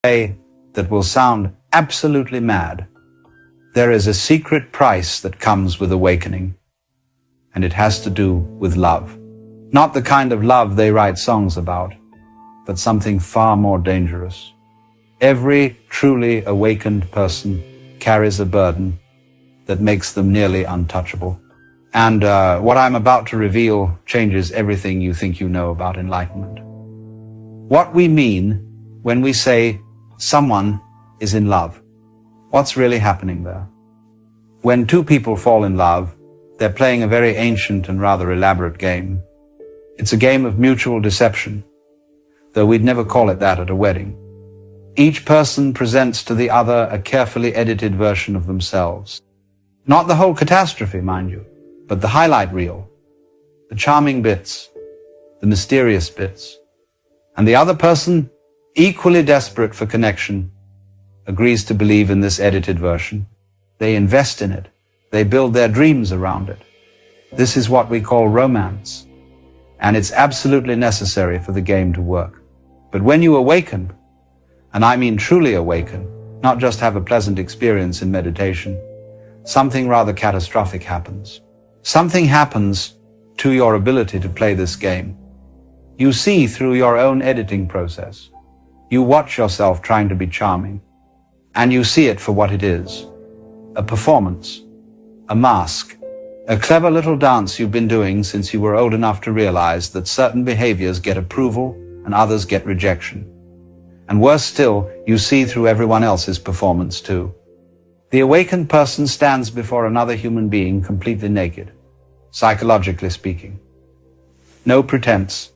way that will sound absolutely mad. There is a secret price that comes with awakening, and it has to do with love. Not the kind of love they write songs about, but something far more dangerous. Every truly awakened person carries a burden that makes them nearly untouchable. And what I'm about to reveal changes everything you think you know about enlightenment. What we mean when we say someone is in love. What's really happening there? When two people fall in love, they're playing a very ancient and rather elaborate game. It's a game of mutual deception, though we'd never call it that at a wedding. Each person presents to the other a carefully edited version of themselves. Not the whole catastrophe, mind you, but the highlight reel, the charming bits, the mysterious bits. And the other person, equally desperate for connection, agrees to believe in this edited version. They invest in it. They build their dreams around it. This is what we call romance. And it's absolutely necessary for the game to work. But when you awaken, and I mean truly awaken, not just have a pleasant experience in meditation, something rather catastrophic happens. Something happens to your ability to play this game. You see through your own editing process. You watch yourself trying to be charming, and you see it for what it is. A performance, a mask, a clever little dance you've been doing since you were old enough to realize that certain behaviors get approval and others get rejection. And worse still, you see through everyone else's performance too. The awakened person stands before another human being completely naked, psychologically speaking. No pretense,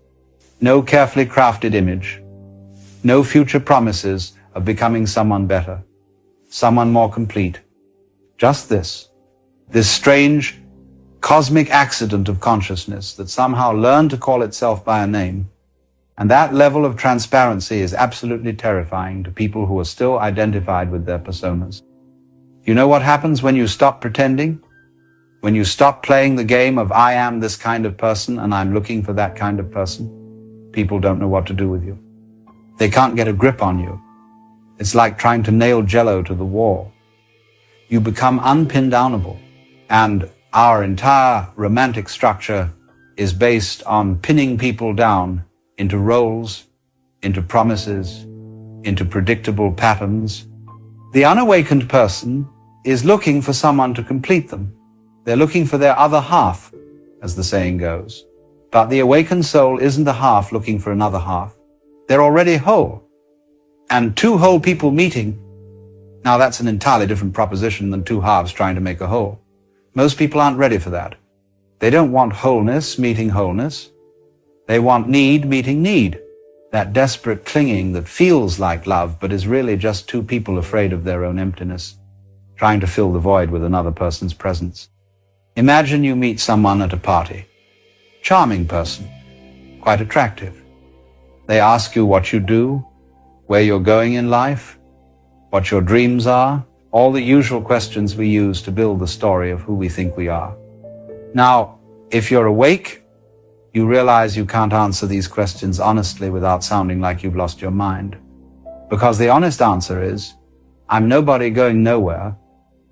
no carefully crafted image, no future promises of becoming someone better, someone more complete. Just this strange, cosmic accident of consciousness that somehow learned to call itself by a name. And that level of transparency is absolutely terrifying to people who are still identified with their personas. You know what happens when you stop pretending? When you stop playing the game of I am this kind of person and I'm looking for that kind of person? People don't know what to do with you. They can't get a grip on you. It's like trying to nail Jell-O to the wall. You become unpin-downable. And our entire romantic structure is based on pinning people down into roles, into promises, into predictable patterns. The unawakened person is looking for someone to complete them. They're looking for their other half, as the saying goes. But the awakened soul isn't a half looking for another half. They're already whole. And two whole people meeting, now that's an entirely different proposition than two halves trying to make a whole. Most people aren't ready for that. They don't want wholeness meeting wholeness. They want need meeting need. That desperate clinging that feels like love but is really just two people afraid of their own emptiness, trying to fill the void with another person's presence. Imagine you meet someone at a party. Charming person, quite attractive. They ask you what you do, where you're going in life, what your dreams are, all the usual questions we use to build the story of who we think we are. Now, if you're awake, you realize you can't answer these questions honestly without sounding like you've lost your mind. Because the honest answer is, I'm nobody going nowhere,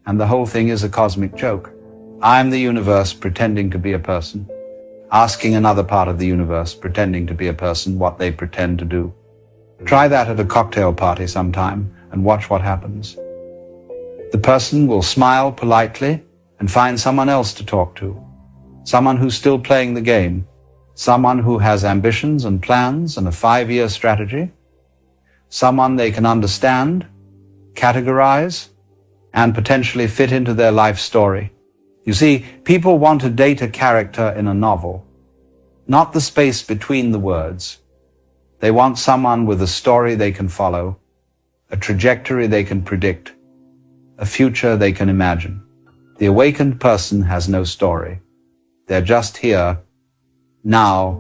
and the whole thing is a cosmic joke. I'm the universe pretending to be a person, asking another part of the universe pretending to be a person what they pretend to do. Try that at a cocktail party sometime and watch what happens. The person will smile politely and find someone else to talk to, someone who's still playing the game, someone who has ambitions and plans and a 5-year strategy, someone they can understand, categorize, and potentially fit into their life story. You see, people want to date a character in a novel, not the space between the words. They want someone with a story they can follow, a trajectory they can predict, a future they can imagine. The awakened person has no story. They're just here, now,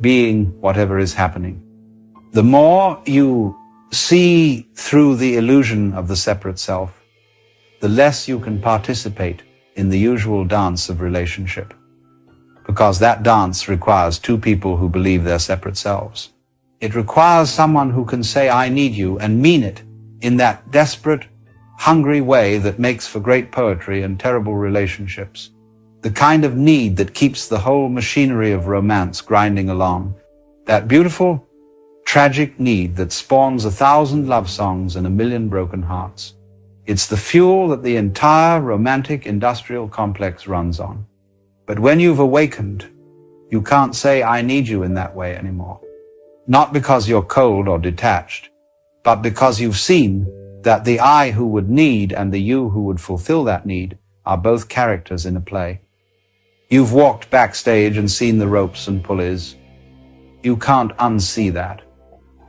being whatever is happening. The more you see through the illusion of the separate self, the less you can participate in the usual dance of relationship, because that dance requires two people who believe they're separate selves. It requires someone who can say, I need you, and mean it in that desperate, hungry way that makes for great poetry and terrible relationships. The kind of need that keeps the whole machinery of romance grinding along. That beautiful, tragic need that spawns 1,000 love songs and 1,000,000 broken hearts. It's the fuel that the entire romantic industrial complex runs on. But when you've awakened, you can't say, I need you in that way anymore. Not because you're cold or detached, but because you've seen that the I who would need and the you who would fulfill that need are both characters in a play. You've walked backstage and seen the ropes and pulleys. You can't unsee that.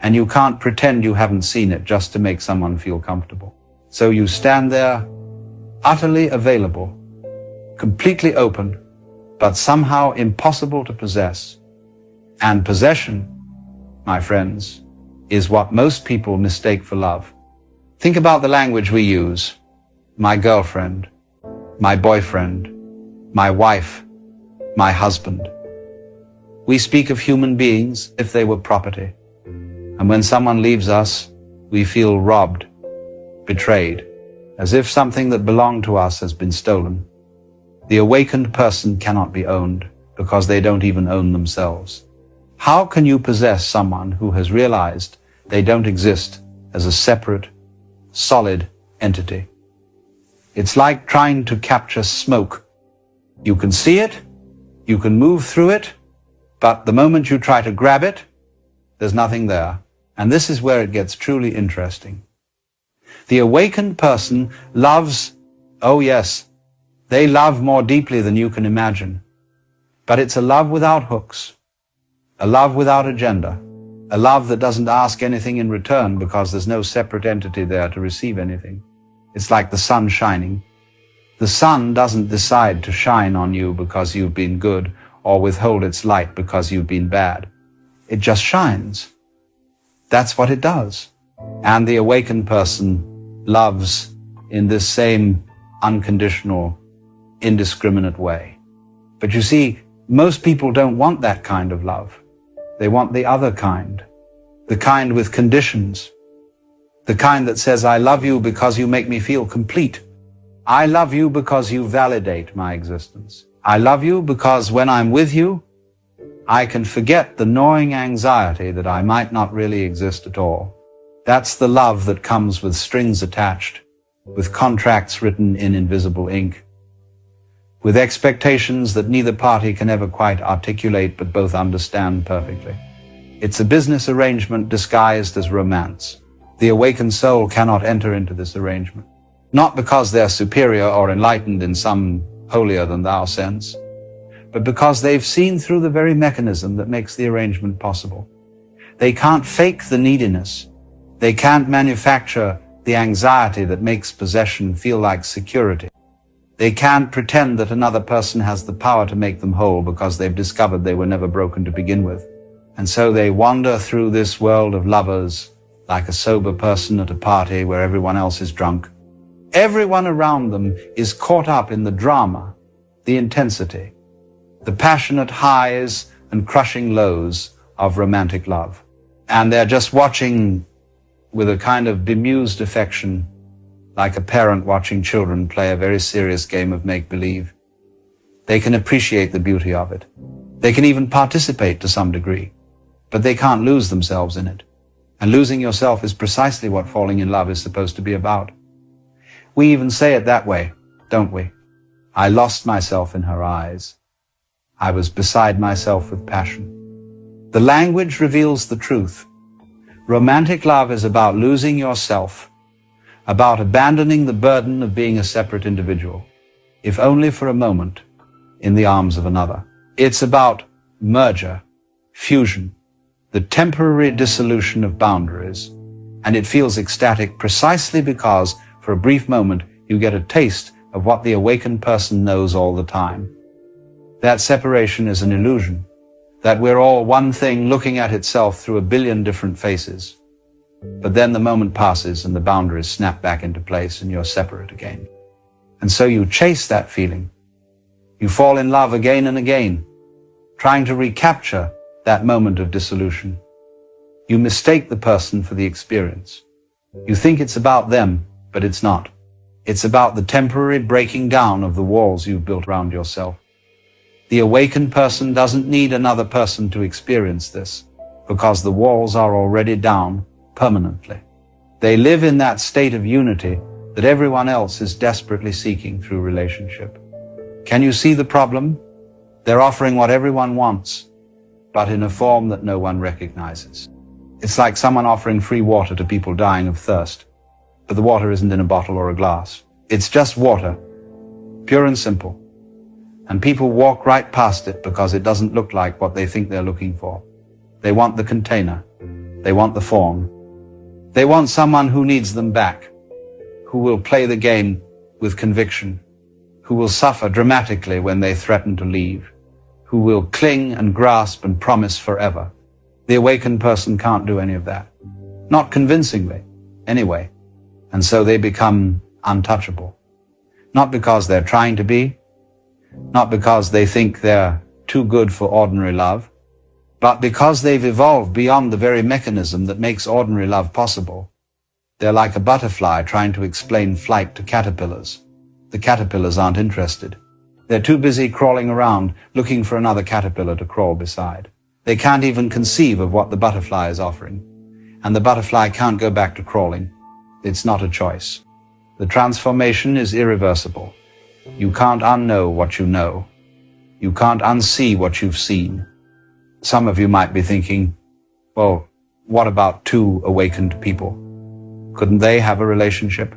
And you can't pretend you haven't seen it just to make someone feel comfortable. So you stand there, utterly available, completely open, but somehow impossible to possess. And possession, my friends, is what most people mistake for love. Think about the language we use. My girlfriend, my boyfriend, my wife, my husband. We speak of human beings if they were property. And when someone leaves us, we feel robbed, betrayed, as if something that belonged to us has been stolen. The awakened person cannot be owned because they don't even own themselves. How can you possess someone who has realized they don't exist as a separate, solid entity? It's like trying to capture smoke. You can see it, you can move through it, but the moment you try to grab it, there's nothing there. And this is where it gets truly interesting. The awakened person loves, oh yes, they love more deeply than you can imagine. But it's a love without hooks, a love without agenda, a love that doesn't ask anything in return because there's no separate entity there to receive anything. It's like the sun shining. The sun doesn't decide to shine on you because you've been good or withhold its light because you've been bad. It just shines. That's what it does. And the awakened person loves in this same unconditional, indiscriminate way. But you see, most people don't want that kind of love. They want the other kind, the kind with conditions, the kind that says, I love you because you make me feel complete. I love you because you validate my existence. I love you because when I'm with you, I can forget the gnawing anxiety that I might not really exist at all. That's the love that comes with strings attached, with contracts written in invisible ink, with expectations that neither party can ever quite articulate but both understand perfectly. It's a business arrangement disguised as romance. The awakened soul cannot enter into this arrangement, not because they're superior or enlightened in some holier-than-thou sense, but because they've seen through the very mechanism that makes the arrangement possible. They can't fake the neediness. They can't manufacture the anxiety that makes possession feel like security. They can't pretend that another person has the power to make them whole because they've discovered they were never broken to begin with. And so they wander through this world of lovers like a sober person at a party where everyone else is drunk. Everyone around them is caught up in the drama, the intensity, the passionate highs and crushing lows of romantic love. And they're just watching with a kind of bemused affection, like a parent watching children play a very serious game of make-believe. They can appreciate the beauty of it. They can even participate to some degree, but they can't lose themselves in it. And losing yourself is precisely what falling in love is supposed to be about. We even say it that way, don't we? I lost myself in her eyes. I was beside myself with passion. The language reveals the truth. Romantic love is about losing yourself, about abandoning the burden of being a separate individual, if only for a moment, in the arms of another. It's about merger, fusion, the temporary dissolution of boundaries, and it feels ecstatic precisely because, for a brief moment, you get a taste of what the awakened person knows all the time. That separation is an illusion, that we're all one thing looking at itself through a billion different faces. But then the moment passes and the boundaries snap back into place and you're separate again. And so you chase that feeling. You fall in love again and again, trying to recapture that moment of dissolution. You mistake the person for the experience. You think it's about them, but it's not. It's about the temporary breaking down of the walls you've built around yourself. The awakened person doesn't need another person to experience this, because the walls are already down permanently. They live in that state of unity that everyone else is desperately seeking through relationship. Can you see the problem? They're offering what everyone wants, but in a form that no one recognizes. It's like someone offering free water to people dying of thirst, but the water isn't in a bottle or a glass. It's just water, pure and simple. And people walk right past it because it doesn't look like what they think they're looking for. They want the container. They want the form. They want someone who needs them back, who will play the game with conviction, who will suffer dramatically when they threaten to leave, who will cling and grasp and promise forever. The awakened person can't do any of that. Not convincingly, anyway. And so they become untouchable. Not because they're trying to be, not because they think they're too good for ordinary love, but because they've evolved beyond the very mechanism that makes ordinary love possible. They're like a butterfly trying to explain flight to caterpillars. The caterpillars aren't interested. They're too busy crawling around looking for another caterpillar to crawl beside. They can't even conceive of what the butterfly is offering. And the butterfly can't go back to crawling. It's not a choice. The transformation is irreversible. You can't unknow what you know. You can't unsee what you've seen. Some of you might be thinking, well, what about two awakened people? Couldn't they have a relationship?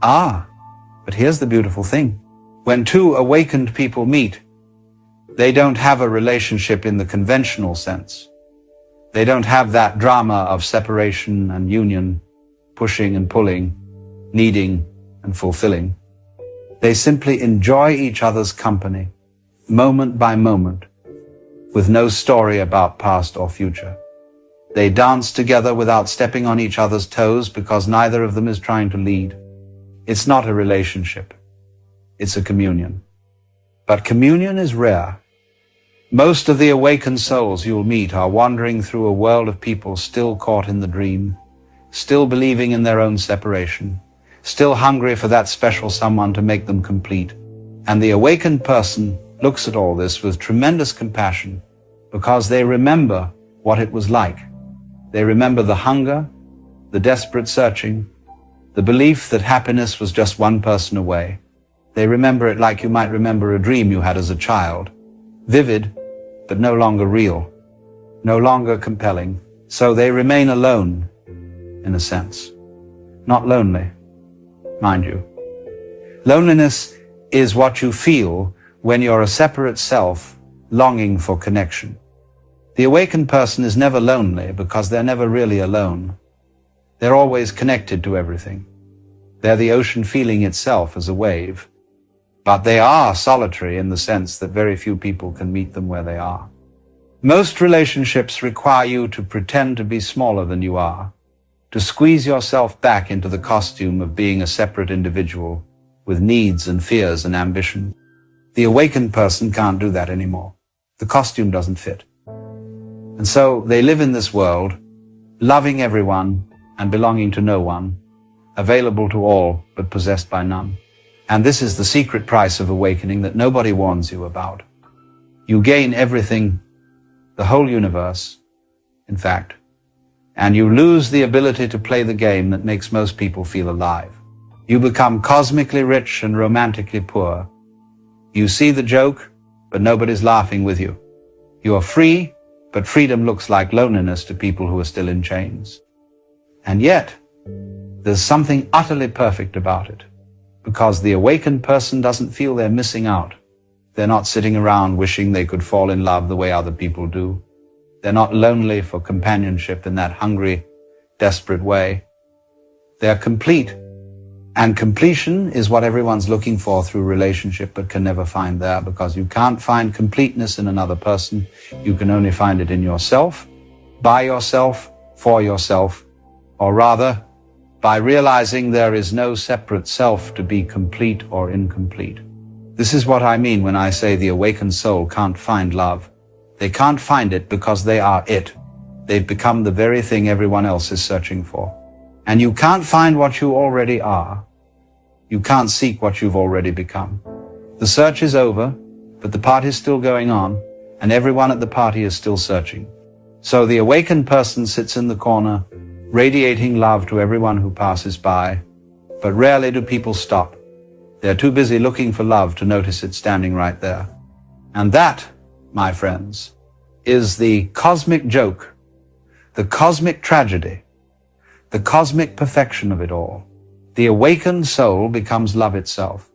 But here's the beautiful thing. When two awakened people meet, they don't have a relationship in the conventional sense. They don't have that drama of separation and union, pushing and pulling, needing and fulfilling. They simply enjoy each other's company, moment by moment, with no story about past or future. They dance together without stepping on each other's toes because neither of them is trying to lead. It's not a relationship. It's a communion. But communion is rare. Most of the awakened souls you'll meet are wandering through a world of people still caught in the dream, still believing in their own separation, still hungry for that special someone to make them complete. And the awakened person looks at all this with tremendous compassion because they remember what it was like. They remember the hunger, the desperate searching, the belief that happiness was just one person away. They remember it like you might remember a dream you had as a child. Vivid, but no longer real, no longer compelling. So they remain alone, in a sense. Not lonely, mind you. Loneliness is what you feel when you're a separate self longing for connection. The awakened person is never lonely because they're never really alone. They're always connected to everything. They're the ocean feeling itself as a wave. But they are solitary in the sense that very few people can meet them where they are. Most relationships require you to pretend to be smaller than you are, to squeeze yourself back into the costume of being a separate individual with needs and fears and ambition. The awakened person can't do that anymore. The costume doesn't fit. And so they live in this world, loving everyone and belonging to no one, available to all but possessed by none. And this is the secret price of awakening that nobody warns you about. You gain everything, the whole universe, in fact, and you lose the ability to play the game that makes most people feel alive. You become cosmically rich and romantically poor. You see the joke, but nobody's laughing with you. You are free, but freedom looks like loneliness to people who are still in chains. And yet, there's something utterly perfect about it, because the awakened person doesn't feel they're missing out. They're not sitting around wishing they could fall in love the way other people do. They're not lonely for companionship in that hungry, desperate way. They're complete. And completion is what everyone's looking for through relationship but can never find there, because you can't find completeness in another person. You can only find it in yourself, by yourself, for yourself, or rather, by realizing there is no separate self to be complete or incomplete. This is what I mean when I say the awakened soul can't find love. They can't find it because they are it. they've become the very thing everyone else is searching for. And you can't find what you already are. You can't seek what you've already become. The search is over, but the party's still going on, and everyone at the party is still searching. So the awakened person sits in the corner, radiating love to everyone who passes by, but rarely do people stop. They're too busy looking for love to notice it standing right there. And that, my friends, is the cosmic joke, the cosmic tragedy, the cosmic perfection of it all. The awakened soul becomes love itself,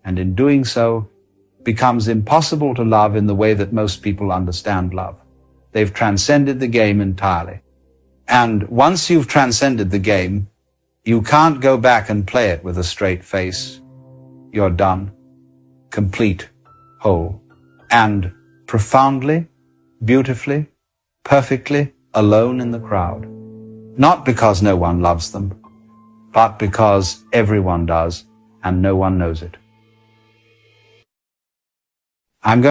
and in doing so, becomes impossible to love in the way that most people understand love. They've transcended the game entirely. And once you've transcended the game, you can't go back and play it with a straight face. You're done, complete, whole, and profoundly, beautifully, perfectly alone in the crowd. Not because no one loves them, but because everyone does, and no one knows it. I'm going